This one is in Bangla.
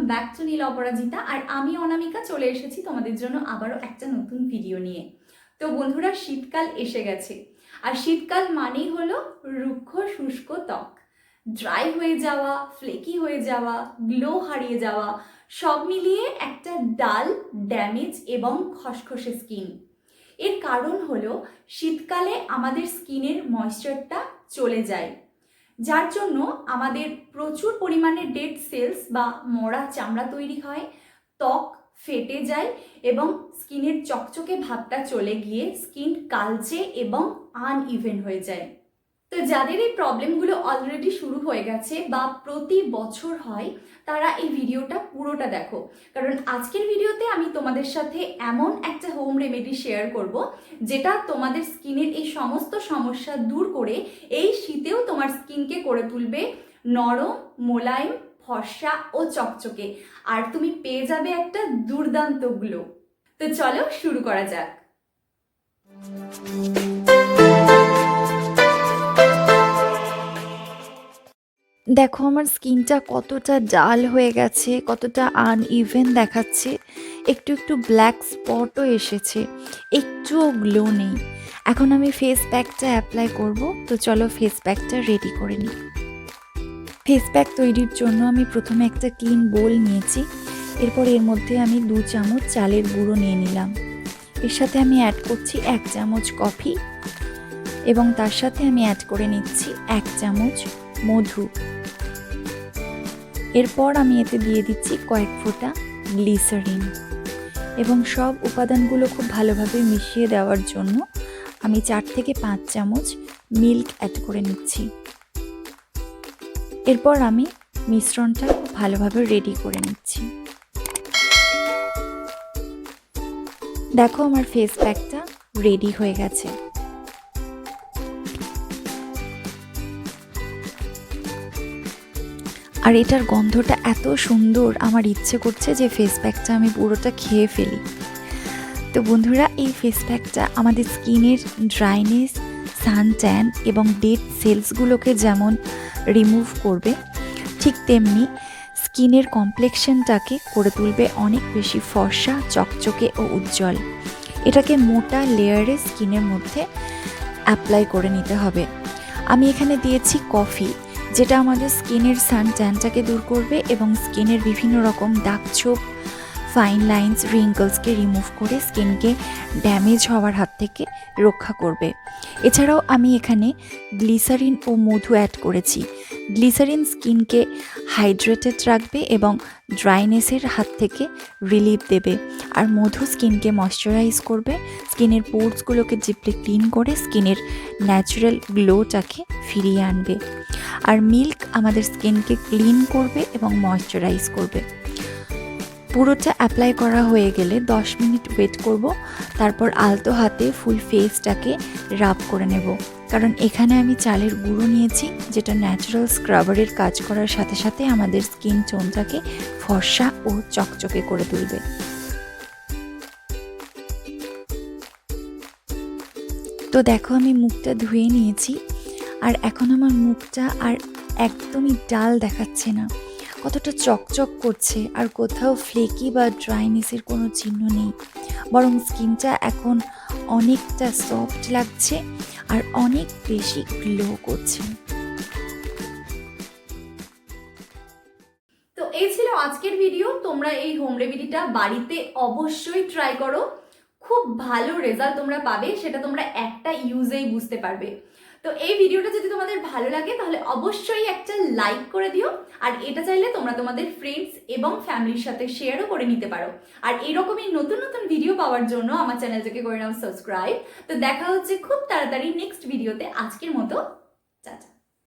ব্যাক টু নীল অপরাজিতা। আর আমি অনামিকা চলে এসেছি তোমাদের জন্য আবারও একটা নতুন ভিডিও নিয়ে। তো বন্ধুরা, শীতকাল এসে গেছে, আর শীতকাল মানেই হলো রুক্ষ শুষ্ক ত্বক, ড্রাই হয়ে যাওয়া, ফ্লেকি হয়ে যাওয়া, গ্লো হারিয়ে যাওয়া, সব মিলিয়ে একটা ডাল, ড্যামেজ এবং খসখসে স্কিন। এর কারণ হলো শীতকালে আমাদের স্কিনের ময়েশ্চারটা চলে যায়, যার জন্য আমাদের প্রচুর পরিমাণে ডেড সেলস বা মরা চামড়া তৈরি হয়, ত্বক ফেটে যায় এবং স্কিনের চকচকে ভাবটা চলে গিয়ে স্কিন কালচে এবং আনইভেন হয়ে যায়। তো যাদের এই প্রবলেমগুলো অলরেডি শুরু হয়ে গেছে বা প্রতি বছর হয়, তারা এই ভিডিওটা পুরোটা দেখো, কারণ আজকের ভিডিওতে আমি তোমাদের সাথে এমন একটা হোম রেমেডি শেয়ার করব যেটা তোমাদের স্কিনের এই সমস্ত সমস্যা দূর করে এই শীতেও তোমার স্কিনকে করে তুলবে নরম, মোলায়েম, ফর্সা ও চকচকে, আর তুমি পেয়ে যাবে একটা দুর্দান্ত গ্লো। তো চলো শুরু করা যাক। দেখো আমার স্কিনটা কতটা ডাল হয়ে গেছে, কতটা আনইভেন দেখাচ্ছে, একটু একটু ব্ল্যাক স্পটও এসেছে, একটুও গ্লো নেই। এখন আমি ফেস প্যাকটা অ্যাপ্লাই করব। তো চলো ফেস প্যাকটা রেডি করে নিই। ফেস প্যাক তৈরির জন্য আমি প্রথমে একটা ক্লিন বোল নিয়েছি। এরপর এর মধ্যে আমি 2 চামচ চালের গুঁড়ো নিয়ে নিলাম। এর সাথে আমি অ্যাড করছি 1 চামচ কফি এবং তার সাথে আমি অ্যাড করে নিচ্ছি 1 চামচ মধু। এরপর আমি এতে দিয়ে দিচ্ছি কয়েক ফোঁটা গ্লিসারিন এবং সব উপাদানগুলো খুব ভালোভাবে মিশিয়ে দেওয়ার জন্য আমি 4 থেকে 5 চামচ মিল্ক অ্যাড করে নিচ্ছি। এরপর আমি মিশ্রণটা খুব ভালোভাবে রেডি করে নিচ্ছি। দেখো আমার ফেস প্যাকটা রেডি হয়ে গেছে। আর এটার গন্ধটা এত সুন্দর, আমার ইচ্ছে করছে যে ফেস প্যাকটা আমি পুরোটা খেয়ে ফেলি। তো বন্ধুরা, এই ফেস প্যাকটা আমাদের স্কিনের ড্রাইনেস, সানট্যান এবং ডেড সেলসগুলোকে যেমন রিমুভ করবে, ঠিক তেমনি স্কিনের কমপ্লেক্সনটাকে করে তুলবে অনেক বেশি ফর্সা, চকচকে ও উজ্জ্বল। এটাকে মোটা লেয়ারে স্কিনের মধ্যে অ্যাপ্লাই করে নিতে হবে। আমি এখানে দিয়েছি কফি, যেটা আমাদের স্কিনের সানট্যানটাকে দূর করবে এবং স্কিনের বিভিন্ন রকম দাগছোপ, ফাইন লাইন্স, রিঙ্কলসকে রিমুভ করে স্কিনকে ড্যামেজ হওয়ার হাত থেকে রক্ষা করবে। এছাড়াও আমি এখানে গ্লিসারিন ও মধু অ্যাড করেছি। গ্লিসারিন স্কিনকে হাইড্রেটেড রাখবে এবং ড্রাইনেসের হাত থেকে রিলিফ দেবে, আর মধু স্কিনকে ময়শ্চারাইজ করবে, স্কিনের পোর্সগুলোকে ডিপলি ক্লিন করে স্কিনের ন্যাচারাল গ্লোটাকে ফিরিয়ে আনবে। আর মিল্ক আমাদের স্কিনকে ক্লিন করবে এবং ময়শ্চারাইজ করবে। পুরোটা অ্যাপ্লাই করা হয়ে গেলে 10 মিনিট ওয়েট করব, তারপর আলতো হাতে ফুল ফেসটাকে রাব করে নেব, কারণ এখানে আমি চালের গুঁড়ো নিয়েছি, যেটা ন্যাচারাল স্ক্রাবারের কাজ করার সাথে সাথে আমাদের স্কিন টোনটাকে ফর্সা ও চকচকে করে তুলবে। তো দেখো আমি মুখটা ধুয়ে নিয়েছি, আর এখন আমার মুখটা আর একদমই ডাল দেখাচ্ছে না, কতটা চকচক করছে, আর কোথাও ফ্লেকি বা ড্রাইনেসের কোনো চিহ্ন নেই, বরং স্কিনটা এখন অনেকটা সফট লাগছে আর অনেক বেশি গ্লো করছে। তো এই ছিল আজকের ভিডিও। তোমরা এই হোম রেমেডিটা বাড়িতে অবশ্যই ট্রাই করো, খুব ভালো রেজাল্ট তোমরা পাবে, সেটা তোমরা একটা ইউজেই বুঝতে পারবে। তো এই ভিডিওটা যদি তোমাদের ভালো লাগে তাহলে অবশ্যই একটা লাইক করে দিও, আর এটা চাইলে তোমরা তোমাদের ফ্রেন্ডস এবং ফ্যামিলির সাথে শেয়ারও করে নিতে পারো। আর এরকমই নতুন নতুন ভিডিও পাওয়ার জন্য আমার চ্যানেলটাকে করে নাও সাবস্ক্রাইব। তো দেখা হচ্ছে খুব তাড়াতাড়ি নেক্সট ভিডিওতে। আজকের মতো টাটা।